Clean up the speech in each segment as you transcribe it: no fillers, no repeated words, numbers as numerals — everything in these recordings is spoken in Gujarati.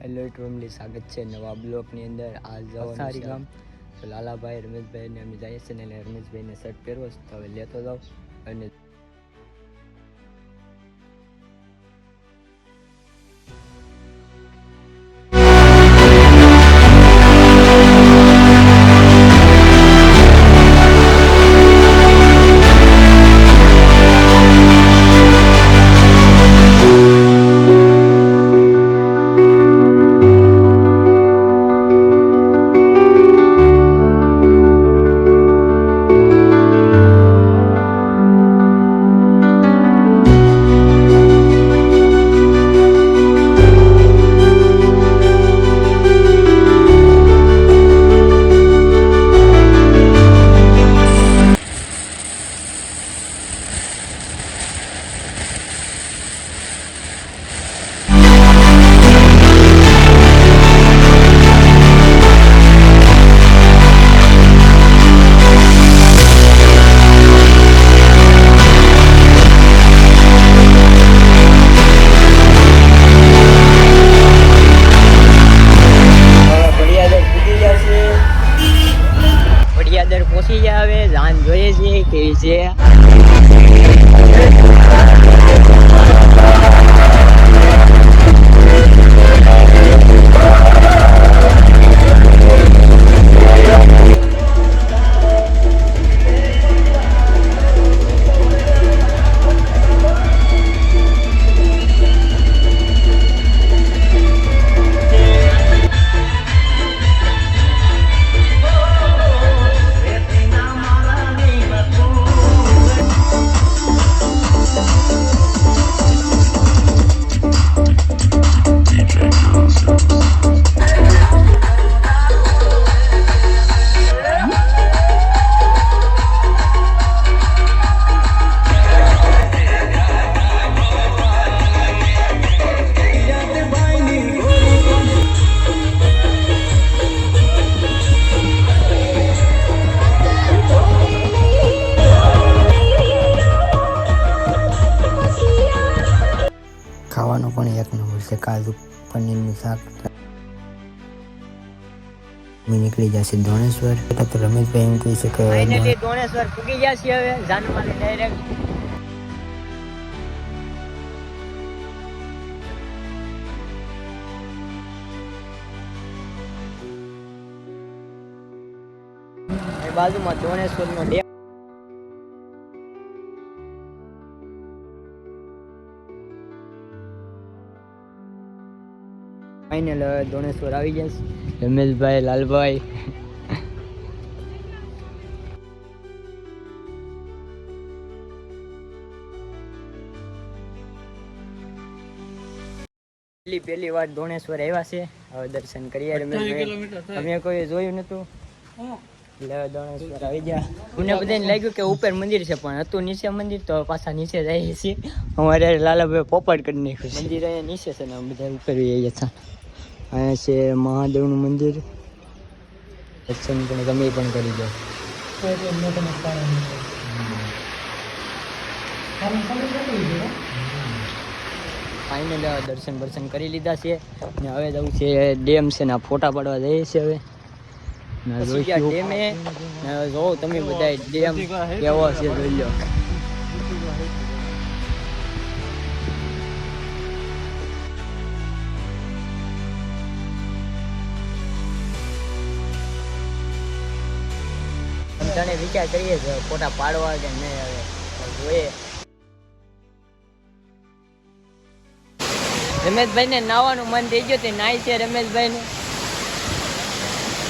એલર્ટ રૂમલી સ્વાગત છે નવા બ્લોકની અંદર. આ જવાનું ગામ તો લાલાભાઈ રમેશભાઈને અમે જઈએ છીએ ને રમેશભાઈને શર્ટ પહેરવો છે તો હવે લેતો જાઉં. અને પહોંચી ગયા. હવે જાન જોઈએ છીએ કેવી છે. ખાવાનું પણ એક નંબર છે. કાજુ પનીરનું શાક. નીકળી જશે દોણેશ્વર. તો રમેશભાઈ એમ કહી છે કે ફાઇનલી દોણેશ્વર પૂગી ગયા છે. હવે જાનમાં ડાયરેક્ટ બાજુમાં દોણેશ્વરનો ડેમ. ફાઇનલ દોણેશ્વર આવી ગયા છે. રમેશભાઈ, લાલભાઈ પહેલી વાર દોણેશ્વર આવ્યા છે. હવે દર્શન કરીએ. રમેશભાઈ અમે કોઈ જોયું નતું એટલે દોણેશ્વર આવી ગયા. મને બધાને લાગ્યું કે ઉપર મંદિર છે પણ હતું નીચે મંદિર. તો પાછા નીચે જઈએ છીએ. અમારે લાલાભાઈ પોપટ કરી નાખ્યું. મંદિર અહીંયા નીચે છે ને બધા ઉપર જઈએ છીએ. અહીંયા છે મહાદેવનું મંદિર. દર્શન પણ તમે પણ કરી દો. ફાઇનલ દર્શન કરી લીધા છે ને હવે જવું છે ડેમ છે ને ફોટા પાડવા જઈએ છીએ. હવે ડેમે જો તમે બધા ડેમ કેવો છે જોઈ લો. તને વિચાર કરીએ છે ફોટા પાડવા કે નહીં. હવે જોઈએ. રમેશભાઈ ને નાવાનું મન થઈ ગયું. તે નાય છે રમેશભાઈ ને.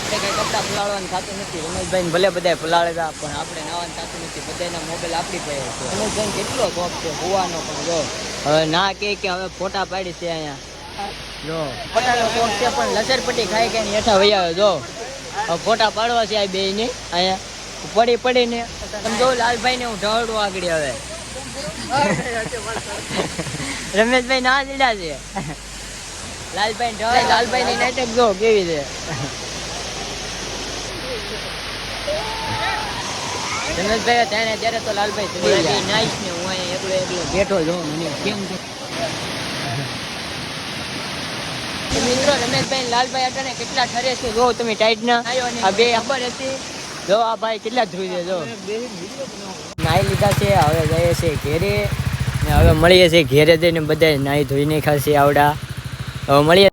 કઈ કપડા પલાળવાનું થતું નથી. રમેશભાઈ ભલે બધા પલાળેલા પણ આપણે નાવાનું થતું નથી. બધાના મોબાઈલ આપણી પાસે છે. રમેશભાઈ કેટલો શોખ છે હોવાનો પણ. જો હવે ના કે હવે ફોટા પાડી છે અહીંયા. જો ફોટાનો શોખ છે પણ લસરપટ્ટી ખાઈ કે હેઠા વહી આવે. જો ફોટા પાડવા છે આ બે ને અહીંયા પડીને. તમે જો લાલભાઈ ને હું ઢળડું આગળ. હવે રમેશભાઈ ના દીધા છે. લાલભાઈ ઢળ. લાલભાઈ ની નાટક જો કેવી છે. રમેશભાઈ ત્યાં ત્યારે તો લાલભાઈ નાઈશ ને હું એકલો બેઠો જોઉં મને કેમ છે. મિત્રો રમેશભાઈ લાલભાઈ અટાણે કેટલા ઠરે છે જો તમે ટાઈટ ના આ બે ખબર હતી જો આ ભાઈ કેટલા ધ્રુવ છે જો નાઈ લીધા છે હવે જઈએ છે ઘેરે ને હવે મળીએ છીએ ઘેરે જઈને બધા નાઈ ધોઈને ખાશે આવડા હવે મળીએ